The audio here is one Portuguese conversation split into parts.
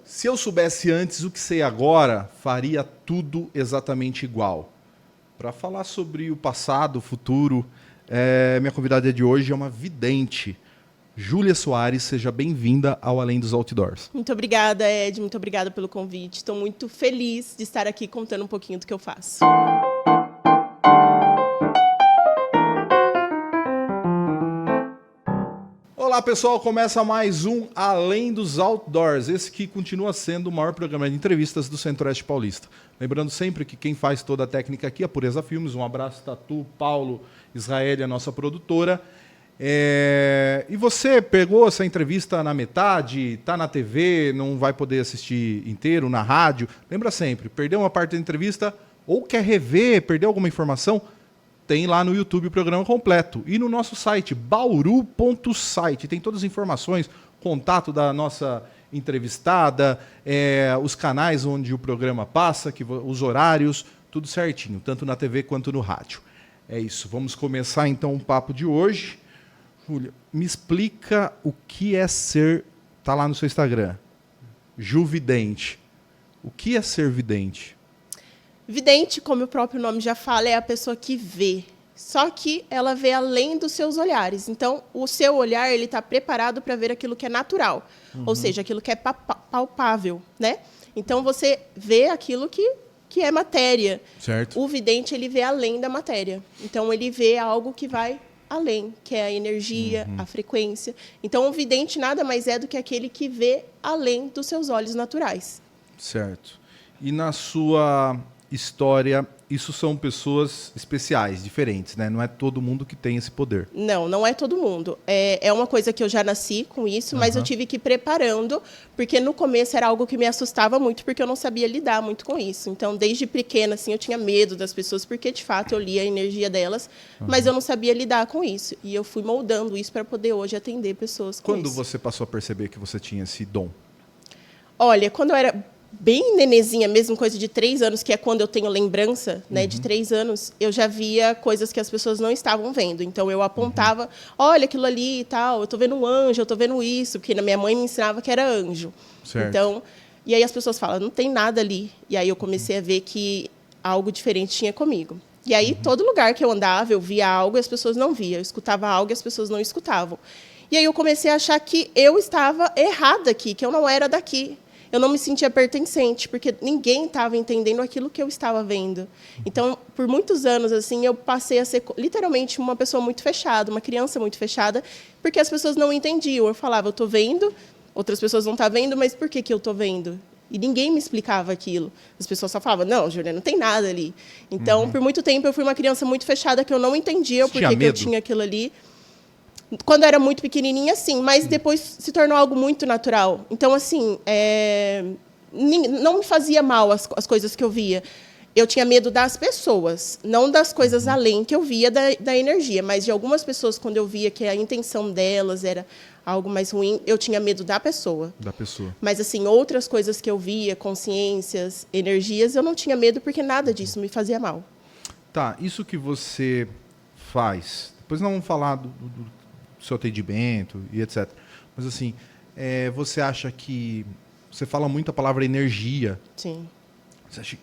Se eu soubesse antes o que sei agora, faria tudo exatamente igual. Para falar sobre o passado, o futuro, minha convidada de hoje é uma vidente. Júlia Soares, seja bem-vinda ao Além dos Outdoors. Muito obrigada, Ed. Muito obrigada pelo convite. Estou muito feliz de estar aqui contando um pouquinho do que eu faço. Olá, pessoal. Começa mais um Além dos Outdoors. Esse que continua sendo o maior programa de entrevistas do Centro-Oeste Paulista. Lembrando sempre que quem faz toda a técnica aqui é a Pureza Filmes. Um abraço, Tatu, Paulo, Israel, a nossa produtora. E você pegou essa entrevista na metade, está na TV, não vai poder assistir inteiro, na rádio. Lembra sempre, perdeu uma parte da entrevista ou quer rever, perdeu alguma informação, tem lá no YouTube o programa completo. E no nosso site, bauru.site, tem todas as informações, contato da nossa entrevistada, os canais onde o programa passa, os horários, tudo certinho, tanto na TV quanto no rádio. É isso, vamos começar então o papo de hoje. Júlia, me explica o que é ser, tá lá no seu Instagram, Juvidente. O que é ser vidente? Vidente, como o próprio nome já fala, é a pessoa que vê. Só que ela vê além dos seus olhares. Então, o seu olhar ele está preparado para ver aquilo que é natural. Ou seja, aquilo que é palpável, né? Então, você vê aquilo que é matéria. Certo. O vidente, ele vê além da matéria. Então, ele vê algo que vai além, que é a energia, a frequência. Então, o vidente nada mais é do que aquele que vê além dos seus olhos naturais. Certo. E na sua história, isso são pessoas especiais, diferentes, né? Não é todo mundo que tem esse poder. Não, não é todo mundo. É uma coisa que eu já nasci com isso, mas eu tive que ir preparando, porque no começo era algo que me assustava muito, porque eu não sabia lidar muito com isso. Então, desde pequena, assim, eu tinha medo das pessoas, porque, de fato, eu lia a energia delas, mas eu não sabia lidar com isso. E eu fui moldando isso para poder hoje atender pessoas com Quando isso. você passou a perceber que você tinha esse dom? Olha, quando eu era bem nenezinha, mesmo coisa de 3 anos, que é quando eu tenho lembrança, né, de 3 anos, eu já via coisas que as pessoas não estavam vendo. Então, eu apontava, olha aquilo ali e tal, eu estou vendo um anjo, eu estou vendo isso, porque minha mãe me ensinava que era anjo. Certo. Então, e aí as pessoas falam, não tem nada ali. E aí eu comecei a ver que algo diferente tinha comigo. E aí, todo lugar que eu andava, eu via algo e as pessoas não viam. Eu escutava algo e as pessoas não escutavam. E aí eu comecei a achar que eu estava errada aqui, que eu não era daqui. Eu não me sentia pertencente, porque ninguém estava entendendo aquilo que eu estava vendo. Então, por muitos anos, assim, eu passei a ser literalmente uma pessoa muito fechada, uma criança muito fechada, porque as pessoas não entendiam. Eu falava, eu estou vendo, outras pessoas não estão vendo, mas por que eu estou vendo? E ninguém me explicava aquilo. As pessoas só falavam, não, Júlia, não tem nada ali. Então, por muito tempo, eu fui uma criança muito fechada, que eu não entendia o porquê que eu tinha aquilo ali. Quando eu era muito pequenininha, sim, mas depois se tornou algo muito natural. Então, assim, não me fazia mal as coisas que eu via. Eu tinha medo das pessoas, não das coisas além que eu via da energia, mas de algumas pessoas, quando eu via que a intenção delas era algo mais ruim, eu tinha medo da pessoa. Da pessoa. Mas, assim, outras coisas que eu via, consciências, energias, eu não tinha medo porque nada disso me fazia mal. Tá, isso que você faz, depois não vamos falar do seu atendimento e etc. Mas, assim, você acha que... Você fala muito a palavra energia. Sim. Você acha...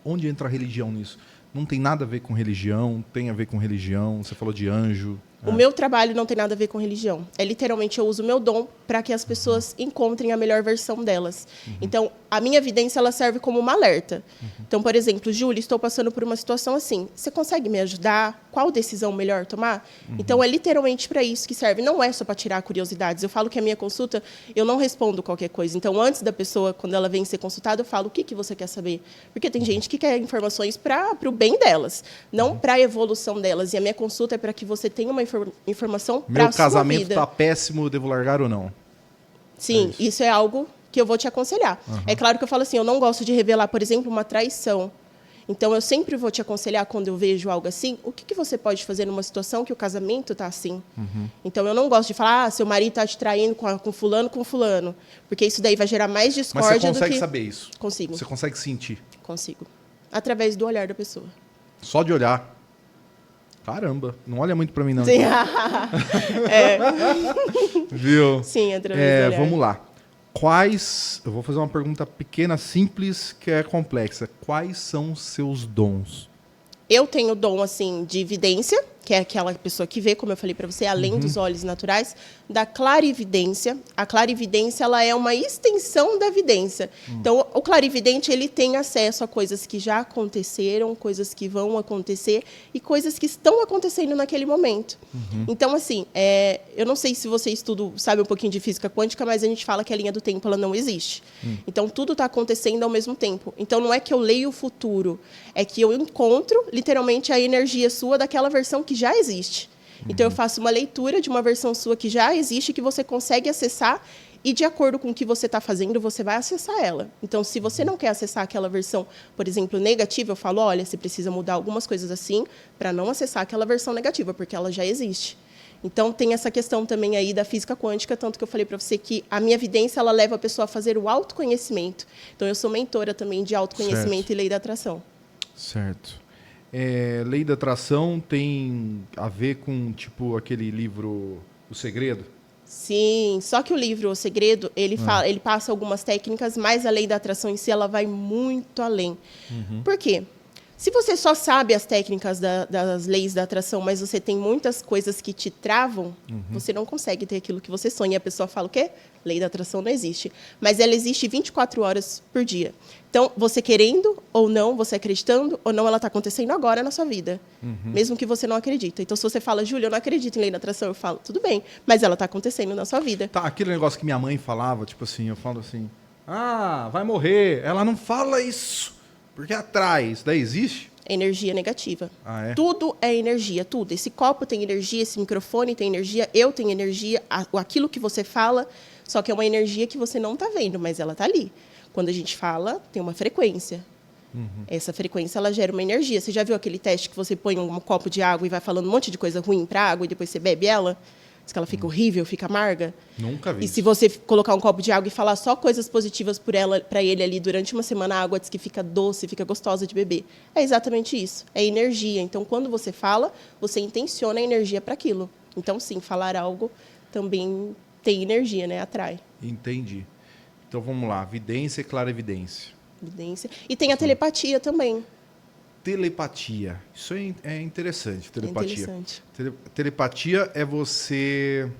Onde entra a religião nisso? Não tem nada a ver com religião, tem a ver com religião. Você falou de anjo. O meu trabalho não tem nada a ver com religião. Literalmente, eu uso o meu dom para que as pessoas encontrem a melhor versão delas. Então, a minha evidência ela serve como uma alerta. Então, por exemplo, Júlia, estou passando por uma situação assim. Você consegue me ajudar? Qual decisão melhor tomar? Então, é literalmente para isso que serve. Não é só para tirar curiosidades. Eu falo que a minha consulta, eu não respondo qualquer coisa. Então, antes da pessoa, quando ela vem ser consultada, eu falo, o que você quer saber? Porque tem gente que quer informações para o bem delas, não para a evolução delas. E a minha consulta é para que você tenha uma informação para a sua vida. Meu casamento está péssimo, eu devo largar ou não? Sim, isso é algo que eu vou te aconselhar. É claro que eu falo assim, eu não gosto de revelar, por exemplo, uma traição. Então, eu sempre vou te aconselhar, quando eu vejo algo assim, o que você pode fazer numa situação que o casamento está assim. Então, eu não gosto de falar, seu marido está te traindo com fulano, porque isso daí vai gerar mais discórdia do que... Mas você consegue saber isso? Consigo. Você consegue sentir? Consigo. Através do olhar da pessoa. Só de olhar? Caramba, não olha muito para mim, não. Sim. Viu? Sim, através do olhar. Vamos lá. Eu vou fazer uma pergunta pequena, simples, que é complexa. Quais são os seus dons? Eu tenho dom, assim, de vidência, que é aquela pessoa que vê, como eu falei para você, além dos olhos naturais, da clarividência. A clarividência, ela é uma extensão da vidência. Então, o clarividente, ele tem acesso a coisas que já aconteceram, coisas que vão acontecer e coisas que estão acontecendo naquele momento. Então, assim, eu não sei se você sabe um pouquinho de física quântica, mas a gente fala que a linha do tempo, ela não existe. Então, tudo está acontecendo ao mesmo tempo. Então, não é que eu leio o futuro, é que eu encontro, literalmente, a energia sua daquela versão que já existe. Então, eu faço uma leitura de uma versão sua que já existe, que você consegue acessar, e de acordo com o que você está fazendo, você vai acessar ela. Então, se você não quer acessar aquela versão, por exemplo, negativa, eu falo, olha, você precisa mudar algumas coisas assim para não acessar aquela versão negativa, porque ela já existe. Então, tem essa questão também aí da física quântica, tanto que eu falei para você que a minha evidência, ela leva a pessoa a fazer o autoconhecimento. Então, eu sou mentora também de autoconhecimento e lei da atração. Certo. Lei da atração tem a ver com, tipo, aquele livro O Segredo? Sim, só que o livro O Segredo, ele passa algumas técnicas, mas a lei da atração em si, ela vai muito além. Por quê? Se você só sabe as técnicas das leis da atração, mas você tem muitas coisas que te travam, você não consegue ter aquilo que você sonha. E a pessoa fala o quê? Lei da atração não existe. Mas ela existe 24 horas por dia. Então, você querendo ou não, você acreditando ou não, ela está acontecendo agora na sua vida. Mesmo que você não acredita. Então, se você fala, Júlia, eu não acredito em lei da atração, eu falo, tudo bem, mas ela está acontecendo na sua vida. Tá, aquele negócio que minha mãe falava, tipo assim, eu falo assim, vai morrer. Ela não fala isso, porque atrai. Isso daí existe? Energia negativa. É? Tudo é energia, tudo. Esse copo tem energia, esse microfone tem energia, eu tenho energia, aquilo que você fala, só que é uma energia que você não está vendo, mas ela está ali. Quando a gente fala, tem uma frequência. Essa frequência, ela gera uma energia. Você já viu aquele teste que você põe um copo de água e vai falando um monte de coisa ruim para a água e depois você bebe ela? Diz que ela fica horrível, fica amarga? Nunca vi. E se você colocar um copo de água e falar só coisas positivas para ele ali durante uma semana, a água diz que fica doce, fica gostosa de beber. É exatamente isso. É energia. Então, quando você fala, você intenciona a energia para aquilo. Então, sim, falar algo também tem energia, né? Atrai. Entendi. Então, vamos lá. Vidência e clarividência. Evidência. E tem a telepatia também. Telepatia. Isso é interessante, telepatia. É interessante. Telepatia é você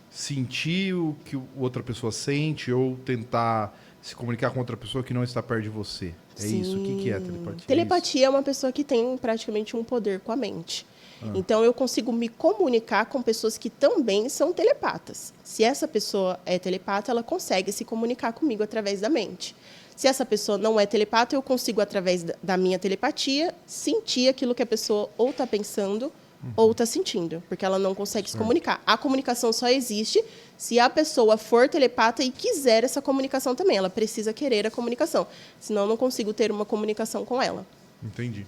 sentir o que outra pessoa sente ou tentar se comunicar com outra pessoa que não está perto de você. É Sim. isso? O que é telepatia? Telepatia é uma pessoa que tem praticamente um poder com a mente. Então, eu consigo me comunicar com pessoas que também são telepatas. Se essa pessoa é telepata, ela consegue se comunicar comigo através da mente. Se essa pessoa não é telepata, eu consigo, através da minha telepatia, sentir aquilo que a pessoa ou está pensando ou está sentindo, porque ela não consegue se comunicar. A comunicação só existe se a pessoa for telepata e quiser essa comunicação também. Ela precisa querer a comunicação, senão eu não consigo ter uma comunicação com ela. Entendi.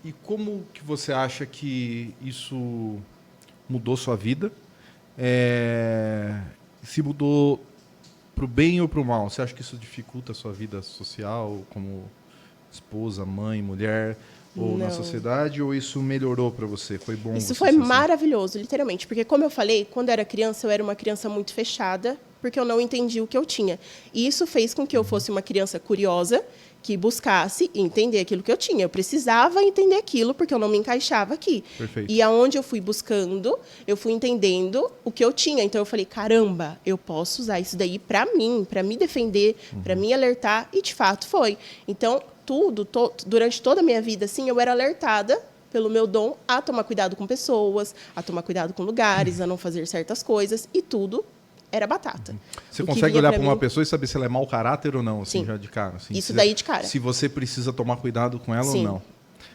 E como que você acha que isso mudou sua vida? Se mudou para o bem ou para o mal? Você acha que isso dificulta a sua vida social, como esposa, mãe, mulher, ou na sociedade? Ou isso melhorou para você? Foi bom? Isso foi maravilhoso, literalmente. Porque, como eu falei, quando eu era criança, eu era uma criança muito fechada, porque eu não entendi o que eu tinha. E isso fez com que eu fosse uma criança curiosa, que buscasse entender aquilo que eu tinha. Eu precisava entender aquilo, porque eu não me encaixava aqui. Perfeito. E aonde eu fui buscando, eu fui entendendo o que eu tinha. Então, eu falei, caramba, eu posso usar isso daí para mim, para me defender, para me alertar. E, de fato, foi. Então, durante toda a minha vida, assim, eu era alertada pelo meu dom a tomar cuidado com pessoas, a tomar cuidado com lugares, a não fazer certas coisas, e tudo era batata. Você consegue olhar para uma pessoa e saber se ela é mau caráter ou não, assim, sim, já de cara? Assim, isso daí de cara. Se você precisa tomar cuidado com ela sim, ou não.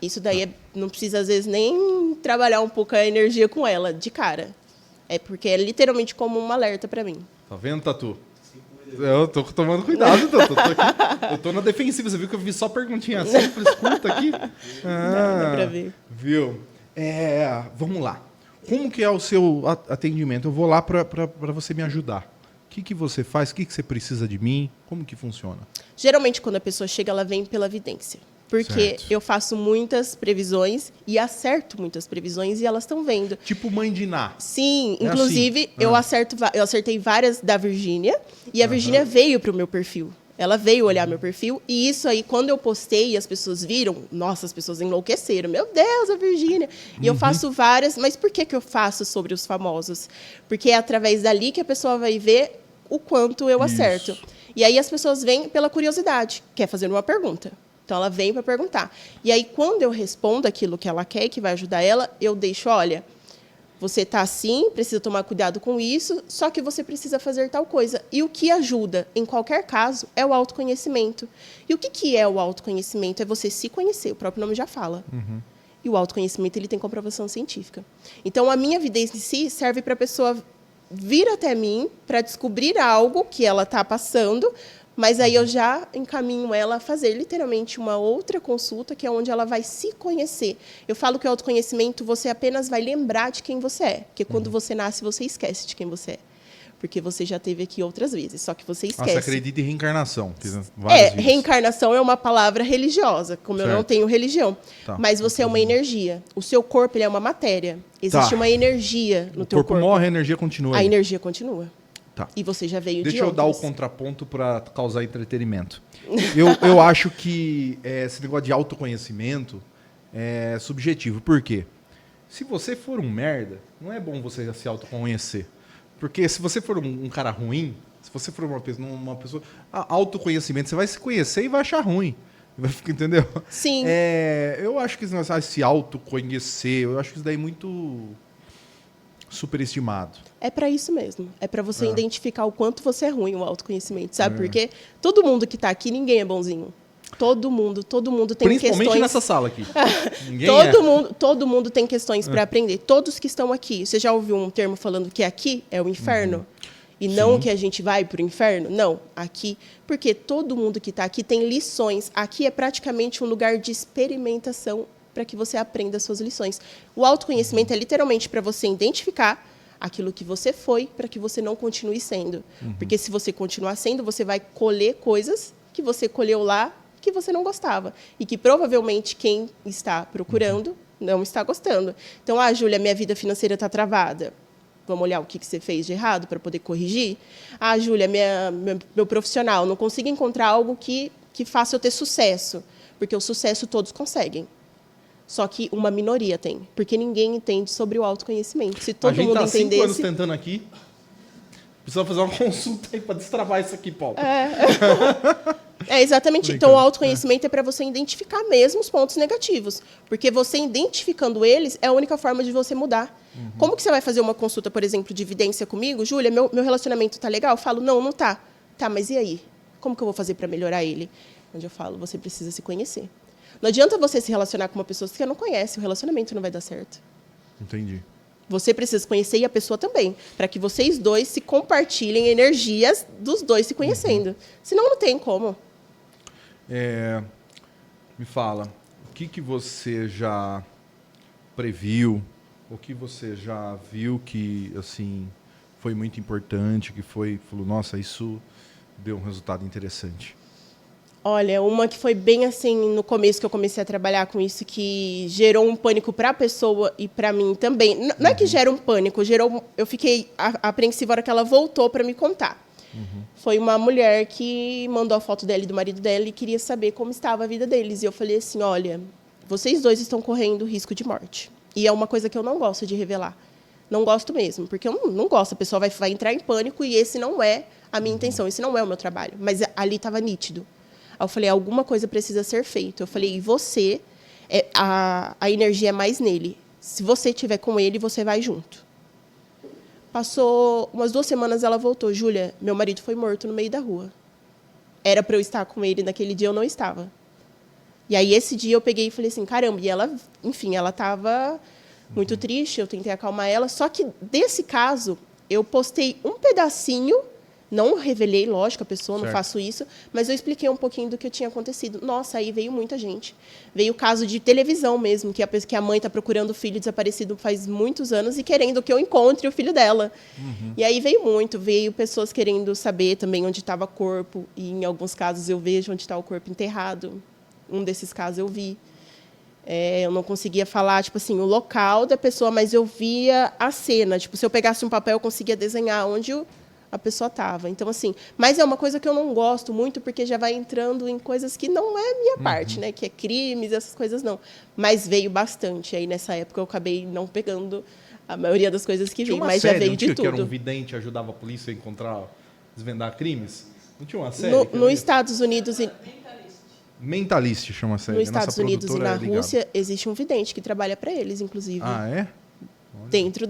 Isso daí não precisa, às vezes, nem trabalhar um pouco a energia com ela, de cara. É porque é literalmente como um alerta para mim. Tá vendo, Tatu? Eu tô tomando cuidado, Tatu. Eu tô na defensiva. Você viu que eu fiz só perguntinha simples, curta aqui? Dá pra ver. Viu? Vamos lá. Como que é o seu atendimento? Eu vou lá para você me ajudar. O que você faz? O que você precisa de mim? Como que funciona? Geralmente, quando a pessoa chega, ela vem pela vidência. Porque Certo. eu faço muitas previsões e acerto muitas previsões e elas estão vendo. Tipo mãe de Ná. Sim, É inclusive assim. eu acertei várias da Virgínia e a Virgínia veio para o meu perfil. Ela veio olhar meu perfil e isso aí, quando eu postei e as pessoas viram, nossa, as pessoas enlouqueceram. Meu Deus, a Virgínia. E eu faço várias, mas por que eu faço sobre os famosos? Porque é através dali que a pessoa vai ver o quanto eu acerto. E aí as pessoas vêm pela curiosidade, quer fazer uma pergunta. Então, ela vem para perguntar. E aí, quando eu respondo aquilo que ela quer, que vai ajudar ela, eu deixo, olha, você está assim, precisa tomar cuidado com isso, só que você precisa fazer tal coisa. E o que ajuda, em qualquer caso, é o autoconhecimento. E o que é o autoconhecimento? É você se conhecer, o próprio nome já fala. E o autoconhecimento ele tem comprovação científica. Então, a minha vida em si serve para a pessoa vir até mim para descobrir algo que ela está passando, mas aí eu já encaminho ela a fazer literalmente uma outra consulta, que é onde ela vai se conhecer. Eu falo que o autoconhecimento você apenas vai lembrar de quem você é, porque quando você nasce você esquece de quem você é, porque você já esteve aqui outras vezes, só que você esquece. Você acredita em reencarnação? Várias vezes. Reencarnação é uma palavra religiosa, como Certo. eu não tenho religião. Tá. Mas você é uma energia. O seu corpo ele é uma matéria. Existe uma energia no teu corpo. O corpo morre, a energia continua. A aí. energia continua. Tá. E você já veio Deixa de eu dar o outras. contraponto para causar entretenimento. Eu acho que esse negócio de autoconhecimento é subjetivo. Por quê? Se você for um merda, não é bom você se autoconhecer. Porque se você for um cara ruim, se você for uma pessoa... Autoconhecimento, você vai se conhecer e vai achar ruim. Entendeu? Sim. Eu acho que se autoconhecer, eu acho que isso daí é muito superestimado. É para isso mesmo. É para você identificar o quanto você é ruim, o autoconhecimento. Sabe por quê? Todo mundo que está aqui, ninguém é bonzinho. Todo mundo tem Principalmente questões... nessa sala aqui. Ninguém todo mundo tem questões para aprender. Todos que estão aqui. Você já ouviu um termo falando que aqui é o inferno? E não que a gente vai para o inferno? Não, aqui. Porque todo mundo que está aqui tem lições. Aqui é praticamente um lugar de experimentação para que você aprenda as suas lições. O autoconhecimento é literalmente para você identificar aquilo que você foi para que você não continue sendo. Porque se você continuar sendo, você vai colher coisas que você colheu lá que você não gostava. E que provavelmente quem está procurando não está gostando. Então, Júlia, minha vida financeira está travada. Vamos olhar o que você fez de errado para poder corrigir? Júlia, meu profissional, não consigo encontrar algo que faça eu ter sucesso. Porque o sucesso todos conseguem. Só que uma minoria tem. Porque ninguém entende sobre o autoconhecimento. Se todo mundo entendesse... A gente tá 5 anos entendesse... tentando aqui. Precisa fazer uma consulta aí para destravar isso aqui, Paulo. Exatamente. Então, o autoconhecimento é para você identificar mesmo os pontos negativos. Porque você identificando eles é a única forma de você mudar. Como que você vai fazer uma consulta, por exemplo, de evidência comigo? Júlia, meu relacionamento está legal? Eu falo, não está. Tá, mas e aí? Como que eu vou fazer para melhorar ele? Onde eu falo, você precisa se conhecer. Não adianta você se relacionar com uma pessoa que você não conhece. O relacionamento não vai dar certo. Entendi. Você precisa se conhecer e a pessoa também, para que vocês dois se compartilhem energias dos dois se conhecendo. Senão não tem como. Me fala, o que você já previu, o que você já viu que assim foi muito importante, que falou, nossa, isso deu um resultado interessante? Olha, uma que foi bem assim no começo que eu comecei a trabalhar com isso, que gerou um pânico para a pessoa e para mim também. Não é que gera um pânico, eu fiquei apreensiva na hora que ela voltou para me contar. Foi uma mulher que mandou a foto dela e do marido dela e queria saber como estava a vida deles. E eu falei assim, olha, vocês dois estão correndo risco de morte. E é uma coisa que eu não gosto de revelar. Não gosto mesmo, porque eu não gosto. A pessoa vai entrar em pânico e esse não é a minha intenção, esse não é o meu trabalho. Mas ali estava nítido. Aí eu falei, alguma coisa precisa ser feita. Eu falei, e você, a energia é mais nele. Se você estiver com ele, você vai junto. Passou umas 2 semanas, ela voltou. Júlia, meu marido foi morto no meio da rua. Era para eu estar com ele, naquele dia eu não estava. E aí, esse dia, eu peguei e falei assim, caramba. E ela, enfim, ela estava muito triste, eu tentei acalmar ela. Só que, desse caso, eu postei um pedacinho. Não revelei, lógico, a pessoa, não faço isso, mas eu expliquei um pouquinho do que tinha acontecido. Nossa, aí veio muita gente. Veio o caso de televisão mesmo, que a mãe está procurando o filho desaparecido faz muitos anos e querendo que eu encontre o filho dela. E aí veio pessoas querendo saber também onde estava o corpo, e em alguns casos eu vejo onde está o corpo enterrado. um desses casos eu vi. Eu não conseguia falar, tipo assim, o local da pessoa, mas eu via a cena. Tipo, se eu pegasse um papel, eu conseguia desenhar onde a pessoa estava. Então, assim, mas é uma coisa que eu não gosto muito, porque já vai entrando em coisas que não é minha parte, né? Que é crimes, essas coisas não. Mas veio bastante. Aí, nessa época, eu acabei não pegando a maioria das coisas que Tinha vi, uma mas série, já veio não de tinha, tudo. que era um vidente, ajudava a polícia a encontrar, desvendar crimes? Não tinha uma série? Nos Estados Unidos e Mentalist chama a série. nos Estados Unidos e na produtora é ligada. Rússia existe um vidente que trabalha para eles, inclusive. Ah, é? Dentro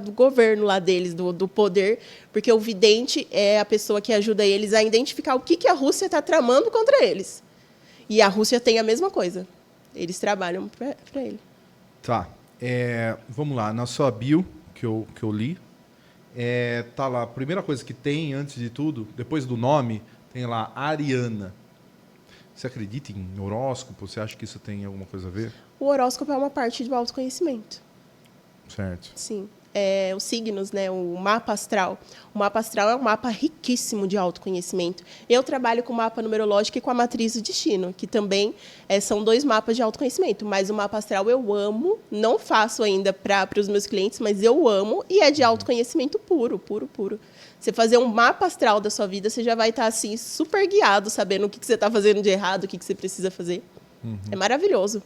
do governo lá deles, do poder, porque o vidente é a pessoa que ajuda eles a identificar o que a Rússia está tramando contra eles. E a Rússia tem a mesma coisa. Eles trabalham para ele. Tá. Vamos lá. Na sua bio, que eu li, tá lá. A primeira coisa que tem, antes de tudo, depois do nome, tem lá Ariana. Você acredita em horóscopo? Você acha que isso tem alguma coisa a ver? O horóscopo é uma parte do autoconhecimento. Certo. Sim. Os signos, né? O mapa astral. O mapa astral é um mapa riquíssimo de autoconhecimento. Eu trabalho com o mapa numerológico e com a matriz do destino, que também são 2 mapas de autoconhecimento. Mas o mapa astral eu amo, não faço ainda para os meus clientes, mas eu amo e é de autoconhecimento puro, puro, puro. Você fazer um mapa astral da sua vida, você já vai estar assim super guiado, sabendo o que você está fazendo de errado, o que você precisa fazer. É maravilhoso.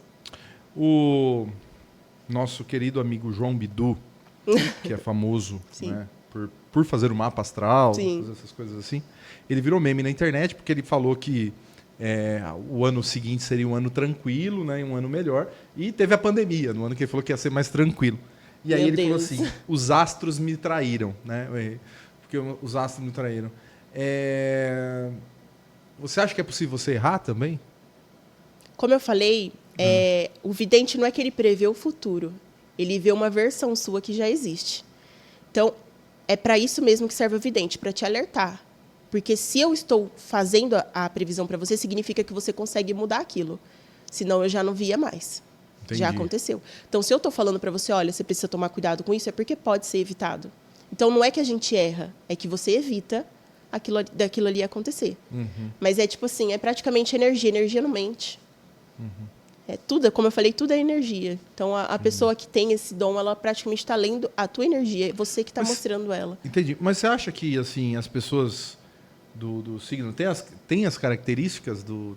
O nosso querido amigo João Bidu, que é famoso, né, por fazer o mapa astral, fazer essas coisas assim, ele virou meme na internet porque ele falou que o ano seguinte seria um ano tranquilo, né, um ano melhor, e teve a pandemia, no ano que ele falou que ia ser mais tranquilo. E aí ele falou assim, os astros me traíram, né, porque os astros me traíram. Você acha que é possível você errar também? Como eu falei, o vidente não é que ele prevê o futuro. Ele vê uma versão sua que já existe. Então, é para isso mesmo que serve o vidente, para te alertar. Porque se eu estou fazendo a previsão para você, significa que você consegue mudar aquilo. Senão, eu já não via mais. Entendi. Já aconteceu. Então, se eu estou falando para você, olha, você precisa tomar cuidado com isso, é porque pode ser evitado. Então, não é que a gente erra, é que você evita daquilo ali acontecer. Mas é tipo assim, é praticamente energia. Energia não mente. Tudo, como eu falei, tudo é energia. Então, a pessoa que tem esse dom, ela praticamente está lendo a tua energia. É você que está mostrando ela. Entendi. Mas você acha que assim, as pessoas do signo têm as características do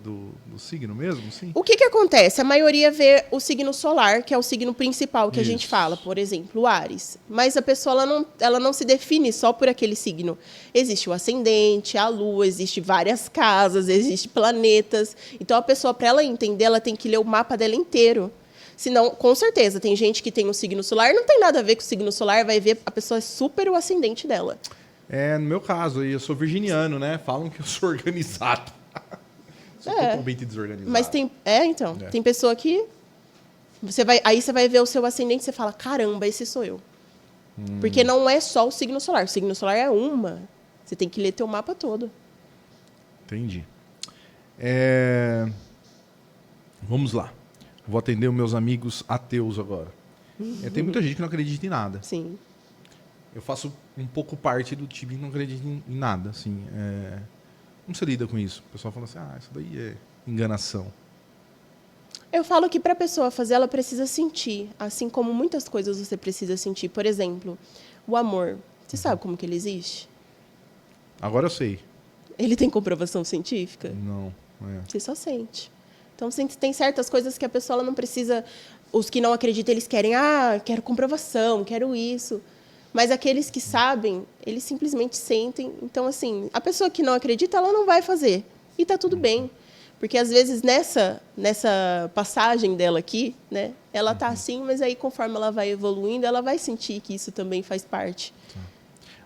signo mesmo? Sim? O que acontece? A maioria vê o signo solar, que é o signo principal que a gente fala. Por exemplo, o Áries. Mas a pessoa ela não se define só por aquele signo. Existe o ascendente, a lua, existe várias casas, existem planetas. Então, a pessoa, para ela entender, ela tem que ler o mapa dela inteiro. Senão, com certeza, tem gente que tem um signo solar, não tem nada a ver com o signo solar, vai ver a pessoa é super o ascendente dela. No meu caso, eu sou virginiano, né? Falam que eu sou organizado. Sou totalmente desorganizado. Mas tem pessoa que aí você vai ver o seu ascendente e você fala, caramba, esse sou eu. Porque não é só o signo solar. O signo solar é uma. Você tem que ler teu mapa todo. Entendi. Vamos lá. Vou atender os meus amigos ateus agora. Tem muita gente que não acredita em nada. Sim. Eu faço um pouco parte do time que não acredita em nada. Assim, como você lida com isso? O pessoal fala assim, isso daí é enganação. Eu falo que para a pessoa fazer, ela precisa sentir. Assim como muitas coisas você precisa sentir. Por exemplo, o amor. Você sabe como que ele existe? Agora eu sei. Ele tem comprovação científica? Não. Você só sente. Então, tem certas coisas que a pessoa ela não precisa... Os que não acreditam, eles querem, quero comprovação, quero isso. Mas aqueles que sabem, eles simplesmente sentem. Então, assim, a pessoa que não acredita, ela não vai fazer. E está tudo bem. Porque, às vezes, nessa passagem dela aqui, né, ela está assim, mas aí, conforme ela vai evoluindo, ela vai sentir que isso também faz parte.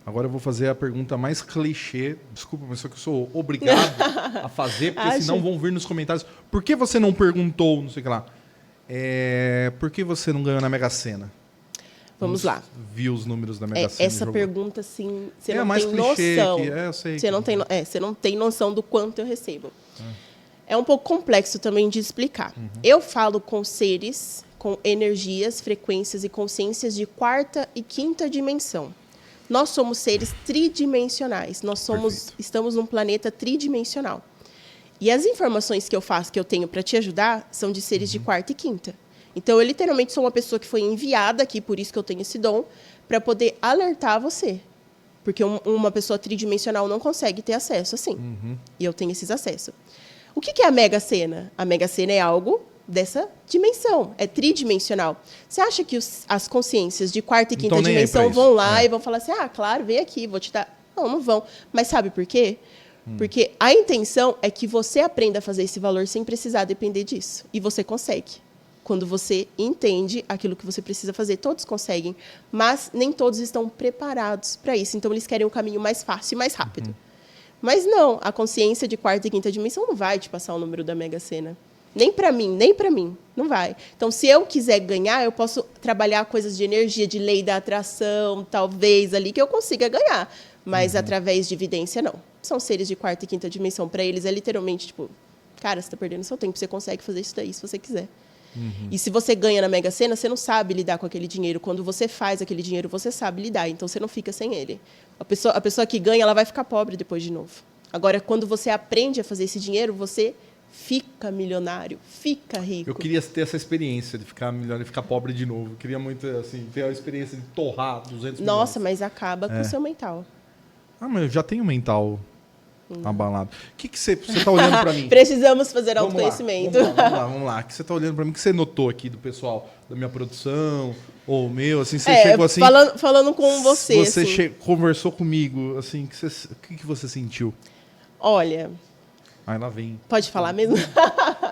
Agora eu vou fazer a pergunta mais clichê. Desculpa, mas só que eu sou obrigado a fazer, porque senão vão vir nos comentários. Por que você não perguntou, não sei o que lá? Por que você não ganhou na Mega Sena? Vamos lá. Viu os números da Mega Sena. Essa pergunta, assim, você não mais tem clichê noção. eu sei você não tem noção do quanto eu recebo. É um pouco complexo também de explicar. Eu falo com seres, com energias, frequências e consciências de 4ª e 5ª dimensão. Nós somos seres tridimensionais. Estamos num planeta tridimensional. E as informações que eu faço, que eu tenho para te ajudar, são de seres de quarta e quinta. Então, eu literalmente sou uma pessoa que foi enviada aqui, por isso que eu tenho esse dom, para poder alertar você. Porque uma pessoa tridimensional não consegue ter acesso assim. E eu tenho esses acessos. O que é a Mega Sena? A Mega Sena é algo dessa dimensão, é tridimensional. Você acha que as consciências de quarta e quinta Então, nem aí pra dimensão vão isso. lá e vão falar assim, claro, vem aqui, vou te dar... Não, não vão. Mas sabe por quê? Porque a intenção é que você aprenda a fazer esse valor sem precisar depender disso. E você consegue. Quando você entende aquilo que você precisa fazer, todos conseguem. Mas nem todos estão preparados para isso. Então, eles querem um caminho mais fácil e mais rápido. Mas não, a consciência de quarta e quinta dimensão não vai te passar o número da Mega Sena. Nem para mim, não vai. Então, se eu quiser ganhar, eu posso trabalhar coisas de energia, de lei da atração, talvez ali, que eu consiga ganhar. Mas através de evidência, não. São seres de quarta e quinta dimensão. Para eles, é literalmente, tipo, cara, você está perdendo seu tempo, você consegue fazer isso daí, se você quiser. E se você ganha na Mega Sena, você não sabe lidar com aquele dinheiro. Quando você faz aquele dinheiro, você sabe lidar. Então, você não fica sem ele. A pessoa que ganha, ela vai ficar pobre depois de novo. Agora, quando você aprende a fazer esse dinheiro, você fica milionário, fica rico. Eu queria ter essa experiência de ficar milionário e ficar pobre de novo. Eu queria muito, assim, ter a experiência de torrar 200 Nossa, milhões. mas acaba com o seu mental. Mas eu já tenho mental abalado. O que você está olhando para mim? Precisamos fazer Vamos lá, autoconhecimento. vamos lá. O que você está olhando para mim? O que você notou aqui do pessoal, da minha produção, ou meu, assim, você chegou assim... Falando com você, Você assim. conversou comigo, assim, o que você sentiu? Olha, Aí lá vem. pode falar mesmo?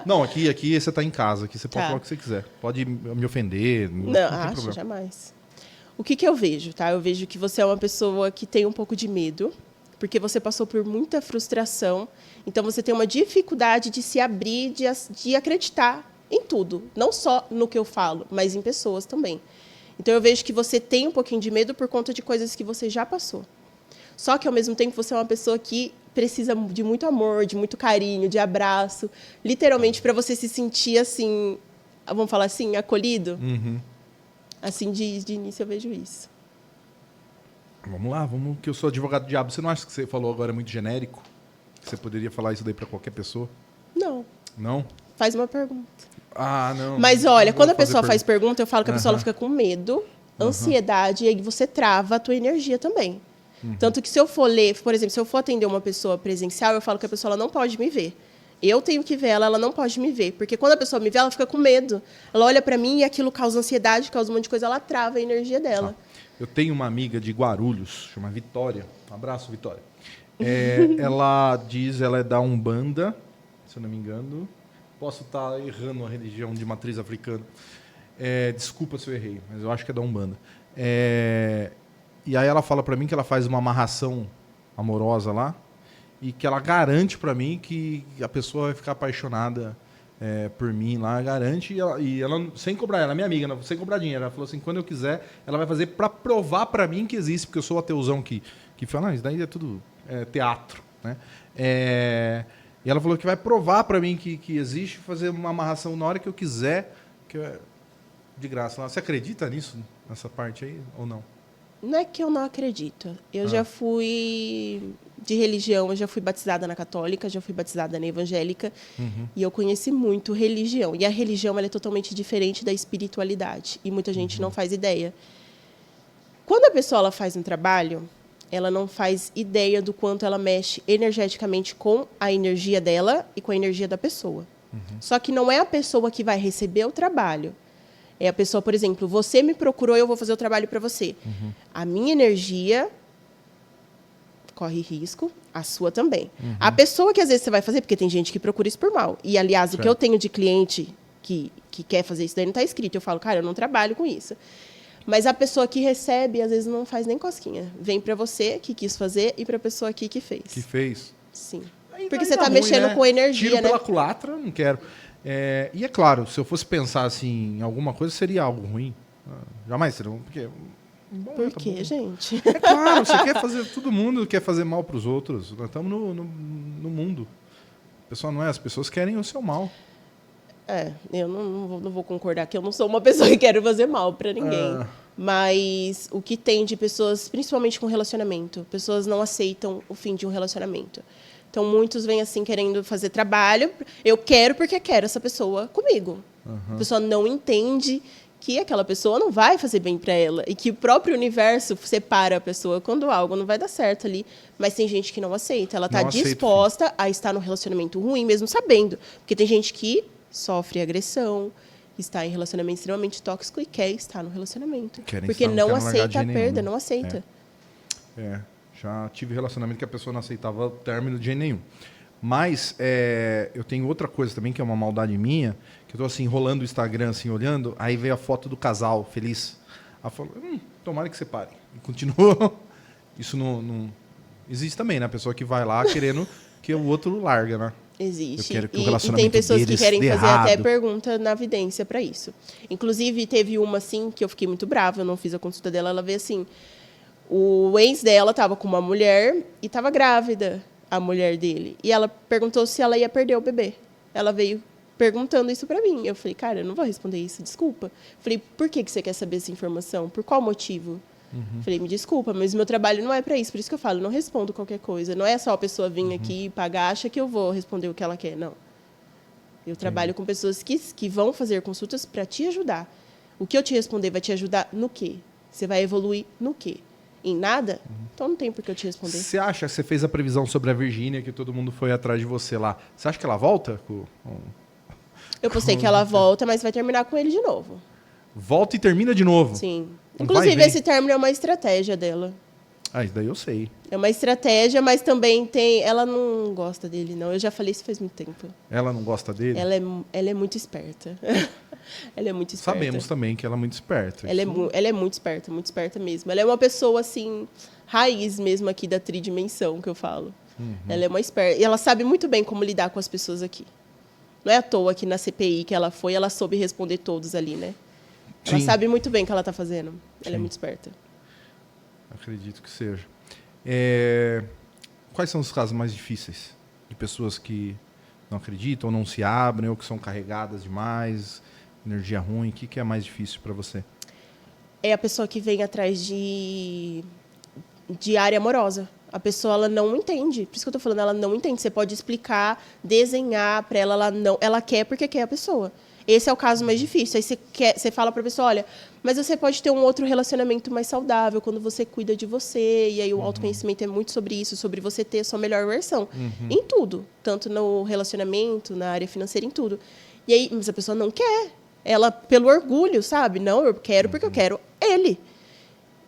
Não, aqui você está em casa, aqui você pode Tá. falar o que você quiser. Pode me ofender, não Não, tem acho, problema. jamais. O que eu vejo, tá? Eu vejo que você é uma pessoa que tem um pouco de medo, porque você passou por muita frustração, então você tem uma dificuldade de se abrir, de acreditar em tudo. Não só no que eu falo, mas em pessoas também. Então, eu vejo que você tem um pouquinho de medo por conta de coisas que você já passou. Só que, ao mesmo tempo, você é uma pessoa que precisa de muito amor, de muito carinho, de abraço. Literalmente, para você se sentir, assim, vamos falar assim, acolhido. Assim, de início, eu vejo isso. Vamos lá, que eu sou advogado do diabo. Você não acha que você falou agora é muito genérico? Que você poderia falar isso daí para qualquer pessoa? Não. Não? Faz uma pergunta. Não. Mas, olha, não quando vou a pessoa fazer faz pergunta, eu falo que a pessoa ela fica com medo, ansiedade, e aí você trava a tua energia também. Tanto que se eu for ler, por exemplo, se eu for atender uma pessoa presencial, eu falo que a pessoa ela não pode me ver. Eu tenho que ver ela, ela não pode me ver. Porque quando a pessoa me vê, ela fica com medo. Ela olha para mim e aquilo causa ansiedade, causa um monte de coisa, ela trava a energia dela. Eu tenho uma amiga de Guarulhos, chama Vitória. Um abraço, Vitória. Ela é da Umbanda, se eu não me engano. Posso estar errando a religião de matriz africana. Desculpa se eu errei, mas eu acho que é da Umbanda. E aí ela fala para mim que ela faz uma amarração amorosa lá e que ela garante para mim que a pessoa vai ficar apaixonada por mim lá, garante. E ela sem cobrar, ela é minha amiga, sem cobrar dinheiro. Ela falou assim, quando eu quiser, ela vai fazer para provar para mim que existe, porque eu sou o ateuzão que fala, isso daí é tudo teatro, né? E ela falou que vai provar para mim que existe, fazer uma amarração na hora que eu quiser, de graça. Você acredita nisso, nessa parte aí, ou não? Não é que eu não acredito. Eu já fui de religião, eu já fui batizada na católica, já fui batizada na evangélica, e eu conheci muito religião. E a religião ela é totalmente diferente da espiritualidade, e muita gente não faz ideia. Quando a pessoa ela faz um trabalho, ela não faz ideia do quanto ela mexe energeticamente com a energia dela e com a energia da pessoa. Só que não é a pessoa que vai receber o trabalho. É a pessoa, por exemplo, você me procurou, eu vou fazer o trabalho para você. A minha energia corre risco, a sua também. A pessoa que às vezes você vai fazer, porque tem gente que procura isso por mal. E, aliás, o que eu tenho de cliente que quer fazer isso daí não está escrito. Eu falo, cara, eu não trabalho com isso. Mas a pessoa que recebe, às vezes, não faz nem cosquinha. Vem para você, que quis fazer, e para a pessoa aqui que fez. Que fez. Sim. Aí Porque vai você dar está ruim, mexendo né? com energia, Tiro né? pela culatra, não quero. E é claro, se eu fosse pensar assim em alguma coisa, seria algo ruim. Jamais seria. Porque, Por quê, gente? É claro, você quer fazer. Todo mundo quer fazer mal para os outros. Nós estamos no mundo. O pessoal não é, as pessoas querem o seu mal. Eu não vou concordar que eu não sou uma pessoa que quero fazer mal para ninguém. Mas o que tem de pessoas, principalmente com relacionamento, pessoas não aceitam o fim de um relacionamento. Então, muitos vêm assim, querendo fazer trabalho. Eu quero porque quero essa pessoa comigo. A pessoa não entende que aquela pessoa não vai fazer bem para ela. E que o próprio universo separa a pessoa quando algo não vai dar certo ali. Mas tem gente que não aceita. Ela está disposta a estar num relacionamento ruim, mesmo sabendo. Porque tem gente que sofre agressão, está em relacionamento extremamente tóxico e quer estar no relacionamento. Porque não aceita a perda, não aceita. Já tive relacionamento que a pessoa não aceitava o término de jeito nenhum. Mas eu tenho outra coisa também, que é uma maldade minha, que eu tô assim, rolando o Instagram, assim, olhando, aí veio a foto do casal feliz. Aí eu falo, tomara que separem. E continua. Isso não existe também, né? A pessoa que vai lá querendo que o outro larga, né? Existe. Eu quero que o relacionamento e tem pessoas que querem fazer errado. até pergunta na vidência para isso. Inclusive, teve uma, assim, que eu fiquei muito brava, eu não fiz a consulta dela, ela veio assim, o ex dela estava com uma mulher e estava grávida, a mulher dele. E ela perguntou se ela ia perder o bebê. Ela veio perguntando isso para mim. Eu falei, cara, eu não vou responder isso, desculpa. Falei, por que você quer saber essa informação? Por qual motivo? Falei, me desculpa, mas meu trabalho não é para isso. Por isso que eu falo, não respondo qualquer coisa. Não é só a pessoa vir aqui e pagar, acha que eu vou responder o que ela quer. Não. Eu trabalho com pessoas que vão fazer consultas para te ajudar. O que eu te responder vai te ajudar no quê? Você vai evoluir no quê? Em nada? Então não tem por que eu te responder. Você acha que você fez a previsão sobre a Virgínia, que todo mundo foi atrás de você lá? Você acha que ela volta? Eu postei que ela volta, mas vai terminar com ele de novo. Volta e termina de novo? Sim. Um Inclusive, esse término é uma estratégia dela. Ah, isso daí eu sei. É uma estratégia, mas também tem... Ela não gosta dele, não. Eu já falei isso faz muito tempo. Ela não gosta dele? Ela é muito esperta. Ela é muito esperta. Sabemos também que ela é muito esperta. Ela é muito esperta mesmo. Ela é uma pessoa, assim, raiz mesmo aqui da tridimensão, que eu falo. Ela é uma esperta. E ela sabe muito bem como lidar com as pessoas aqui. Não é à toa que na CPI que ela foi, ela soube responder todos ali, né? Ela sabe muito bem o que ela está fazendo. Ela é muito esperta. Acredito que seja. Quais são os casos mais difíceis? De pessoas que não acreditam, ou não se abrem, ou que são carregadas demais, energia ruim. O que é mais difícil para você? É a pessoa que vem atrás de área amorosa. A pessoa, ela não entende. Por isso que eu estou falando, ela não entende. Você pode explicar, desenhar para ela, ela quer porque quer a pessoa. Esse é o caso mais difícil. Aí você fala para a pessoa, olha, mas você pode ter um outro relacionamento mais saudável quando você cuida de você. E aí o autoconhecimento é muito sobre isso, sobre você ter a sua melhor versão. Em tudo. Tanto no relacionamento, na área financeira, em tudo. E aí, mas a pessoa não quer. Ela, pelo orgulho, sabe? Não, eu quero porque eu quero ele.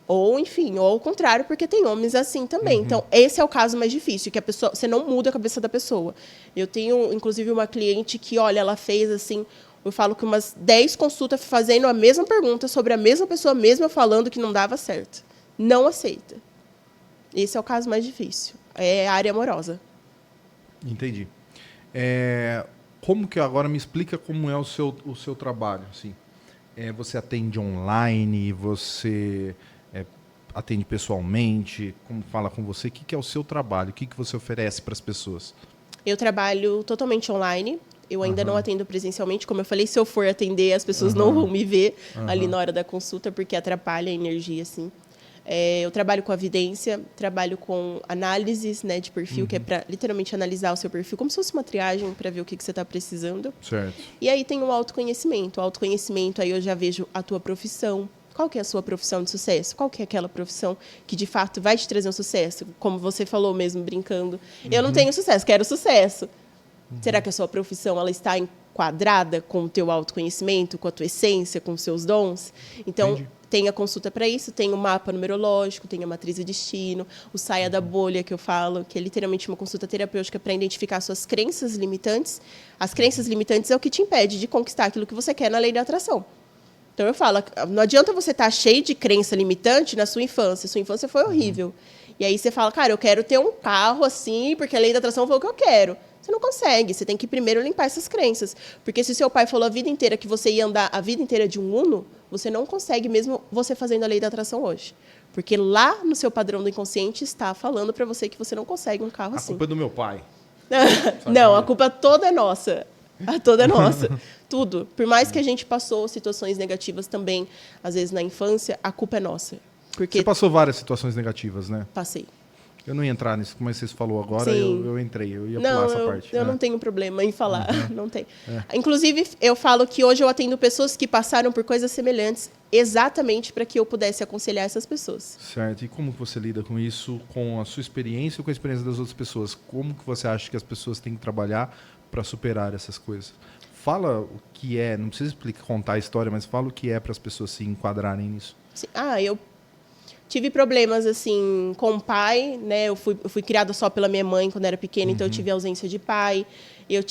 Ou, enfim, ou ao contrário, porque tem homens assim também. Então, esse é o caso mais difícil, que a pessoa, você não muda a cabeça da pessoa. Eu tenho, inclusive, uma cliente que, olha, ela fez assim... Eu falo que umas 10 consultas fazendo a mesma pergunta sobre a mesma pessoa, mesmo falando que não dava certo. Não aceita. Esse é o caso mais difícil. É a área amorosa. Entendi. Como que agora me explica como é o seu trabalho? Assim, você atende online? Você atende pessoalmente? Como fala com você? O que é o seu trabalho? O que você oferece para as pessoas? Eu trabalho totalmente online. Eu ainda não atendo presencialmente. Como eu falei, se eu for atender, as pessoas não vão me ver ali na hora da consulta, porque atrapalha a energia, assim. Eu trabalho com evidência, trabalho com análises, né, de perfil, que é para literalmente analisar o seu perfil, como se fosse uma triagem para ver o que você está precisando. Certo. E aí tem o autoconhecimento. O autoconhecimento, aí eu já vejo a tua profissão. Qual que é a sua profissão de sucesso? Qual que é aquela profissão que, de fato, vai te trazer um sucesso? Como você falou mesmo, brincando. Eu não tenho sucesso, quero sucesso. Será que a sua profissão ela está enquadrada com o teu autoconhecimento, com a tua essência, com os seus dons? Então, tem a consulta para isso, tem o mapa numerológico, tem a matriz de destino, o saia da bolha, que eu falo, que é literalmente uma consulta terapêutica para identificar suas crenças limitantes. As crenças limitantes é o que te impede de conquistar aquilo que você quer na lei da atração. Então, eu falo, não adianta você estar cheio de crença limitante na sua infância. Sua infância foi horrível. E aí você fala, cara, eu quero ter um carro assim, porque a lei da atração foi o que eu quero. Você não consegue. Você tem que primeiro limpar essas crenças. Porque se seu pai falou a vida inteira que você ia andar a vida inteira de um Uno, você não consegue mesmo você fazendo a lei da atração hoje. Porque lá no seu padrão do inconsciente está falando para você que você não consegue um carro assim. A culpa é do meu pai. Não, a culpa toda é nossa. Toda é nossa. Tudo. Por mais que a gente passou situações negativas também, às vezes na infância, a culpa é nossa. Porque você passou várias situações negativas, né? passei. Eu não ia entrar nisso, como vocês falou agora, Sim. eu entrei, eu ia pular essa parte. Eu não tenho problema em falar, não tem. Inclusive, eu falo que hoje eu atendo pessoas que passaram por coisas semelhantes exatamente para que eu pudesse aconselhar essas pessoas. Certo. E como que você lida com isso, com a sua experiência ou com a experiência das outras pessoas? Como que você acha que as pessoas têm que trabalhar para superar essas coisas? Fala o que é, não precisa explicar, contar a história, mas fala o que é para as pessoas se enquadrarem nisso. Sim. Eu tive problemas, assim, com o pai, né? Eu fui criada só pela minha mãe quando era pequena, então eu tive ausência de pai. Eu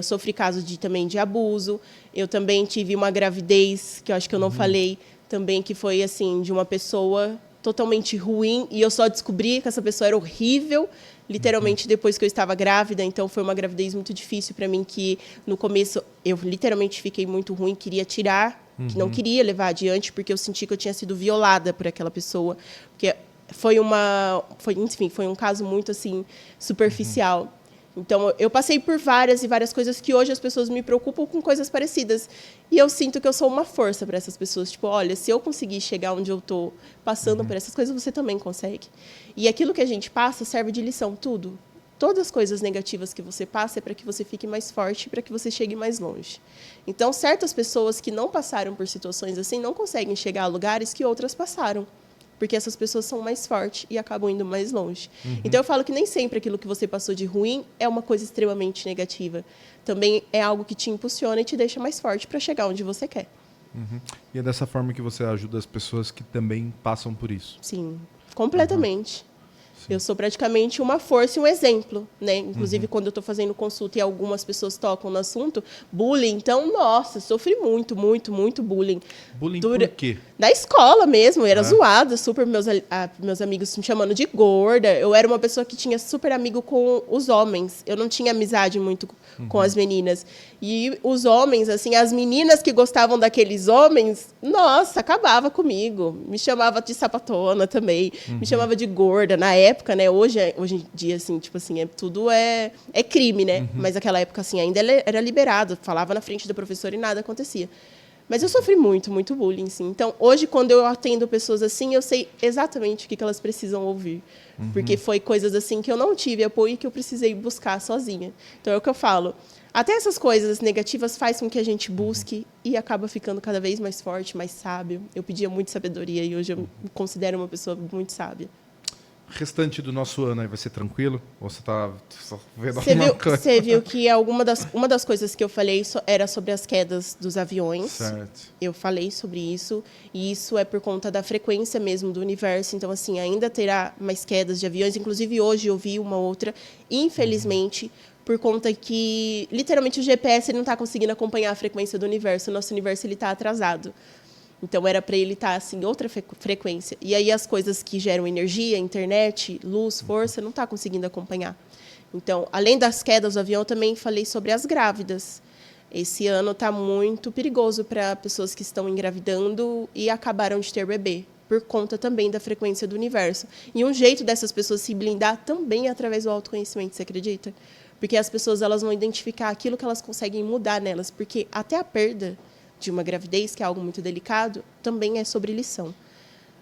sofri casos também de abuso. Eu também tive uma gravidez, que eu acho que eu não falei, também que foi, assim, de uma pessoa totalmente ruim. E eu só descobri que essa pessoa era horrível, literalmente, depois que eu estava grávida. Então, foi uma gravidez muito difícil para mim, que no começo eu literalmente fiquei muito ruim, queria tirar, que não queria levar adiante, porque eu senti que eu tinha sido violada por aquela pessoa. Porque foi um caso muito, assim, superficial. Então, eu passei por várias e várias coisas que hoje as pessoas me preocupam com coisas parecidas. E eu sinto que eu sou uma força para essas pessoas. Tipo, olha, se eu conseguir chegar onde eu estou passando por essas coisas, você também consegue. E aquilo que a gente passa serve de lição, tudo. Todas as coisas negativas que você passa é para que você fique mais forte, para que você chegue mais longe. Então, certas pessoas que não passaram por situações assim não conseguem chegar a lugares que outras passaram, porque essas pessoas são mais fortes e acabam indo mais longe. Então, eu falo que nem sempre aquilo que você passou de ruim é uma coisa extremamente negativa. Também é algo que te impulsiona e te deixa mais forte para chegar onde você quer. E é dessa forma que você ajuda as pessoas que também passam por isso? Sim, completamente. Eu sou praticamente uma força e um exemplo, né? Inclusive, quando eu estou fazendo consulta e algumas pessoas tocam no assunto, bullying, então, nossa, sofri muito, muito, muito bullying. Bullying por quê? Da escola mesmo, eu era zoada, super meus amigos me chamando de gorda. Eu era uma pessoa que tinha super amigo com os homens. Eu não tinha amizade muito com as meninas. E os homens, assim, as meninas que gostavam daqueles homens, nossa, acabava comigo. Me chamava de sapatona também, me chamava de gorda. Na época, né, hoje em dia, assim, tipo assim, tudo é crime, né? Mas naquela época, assim, ainda era liberado. Falava na frente da professora e nada acontecia. Mas eu sofri muito, muito bullying, sim. Então, hoje, quando eu atendo pessoas assim, eu sei exatamente o que elas precisam ouvir. Porque foi coisas assim que eu não tive apoio e que eu precisei buscar sozinha. Então, é o que eu falo. Até essas coisas negativas faz com que a gente busque e acaba ficando cada vez mais forte, mais sábio. Eu pedia muito sabedoria e hoje eu me considero uma pessoa muito sábia. O restante do nosso ano aí vai ser tranquilo? Ou você está só vendo alguma coisa? Você viu que uma das coisas que eu falei era sobre as quedas dos aviões. Certo. Eu falei sobre isso, e isso é por conta da frequência mesmo do universo. Então, assim, ainda terá mais quedas de aviões. Inclusive, hoje eu vi uma outra, infelizmente, por conta que, literalmente, o GPS não está conseguindo acompanhar a frequência do universo. O nosso universo está atrasado. Então, era para ele estar assim, outra frequência. E aí, as coisas que geram energia, internet, luz, força, não está conseguindo acompanhar. Então, além das quedas do avião, eu também falei sobre as grávidas. Esse ano está muito perigoso para pessoas que estão engravidando e acabaram de ter bebê, por conta também da frequência do universo. E um jeito dessas pessoas se blindar também é através do autoconhecimento, você acredita? Porque as pessoas elas vão identificar aquilo que elas conseguem mudar nelas. Porque até a perda de uma gravidez, que é algo muito delicado, também é sobre lição.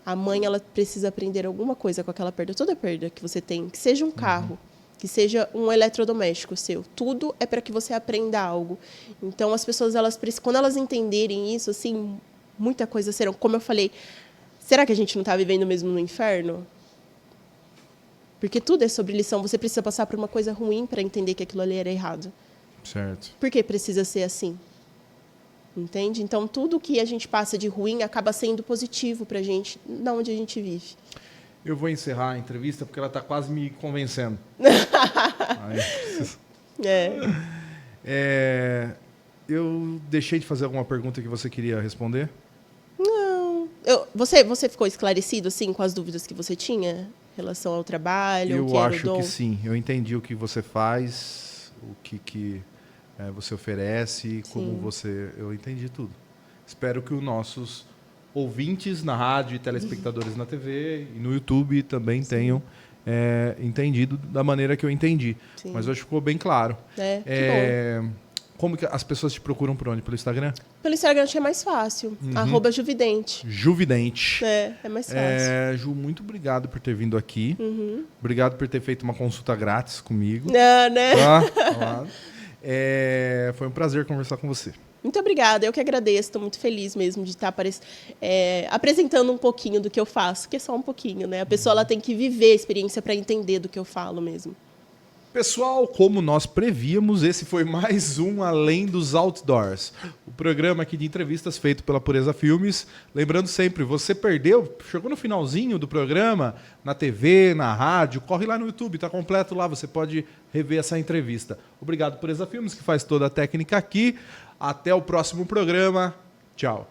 A mãe ela precisa aprender alguma coisa com aquela perda. Toda perda que você tem, que seja um carro, que seja um eletrodoméstico seu, tudo é para que você aprenda algo. Então, as pessoas, quando elas entenderem isso, assim, muita coisa serão. Como eu falei, será que a gente não está vivendo mesmo no inferno? Porque tudo é sobre lição. Você precisa passar por uma coisa ruim para entender que aquilo ali era errado. Certo. Por que precisa ser assim? Entende? Então, tudo que a gente passa de ruim acaba sendo positivo para a gente, na onde a gente vive. Eu vou encerrar a entrevista porque ela está quase me convencendo. Eu deixei de fazer alguma pergunta que você queria responder? Não. Você ficou esclarecido assim, com as dúvidas que você tinha em relação ao trabalho? Eu acho que sim. Eu entendi o que você faz, o que você oferece, como você... Eu entendi tudo. Espero que os nossos ouvintes na rádio e telespectadores na TV e no YouTube também tenham entendido da maneira que eu entendi. Sim. Mas eu acho que ficou bem claro. Que bom. Como que as pessoas te procuram por onde? Pelo Instagram? Pelo Instagram acho que é mais fácil. @Juvidente. Juvidente. É mais fácil. Ju, muito obrigado por ter vindo aqui. Obrigado por ter feito uma consulta grátis comigo. Não, né? Tá? Foi um prazer conversar com você. Muito obrigada, eu que agradeço, estou muito feliz mesmo de estar apresentando um pouquinho do que eu faço, que é só um pouquinho, né? A pessoa ela tem que viver a experiência para entender do que eu falo mesmo. Pessoal, como nós prevíamos, esse foi mais um Além dos Outdoors, o programa aqui de entrevistas feito pela Pureza Filmes. Lembrando sempre, você perdeu, chegou no finalzinho do programa, na TV, na rádio, corre lá no YouTube, está completo lá, você pode rever essa entrevista. Obrigado, Pureza Filmes, que faz toda a técnica aqui. Até o próximo programa. Tchau.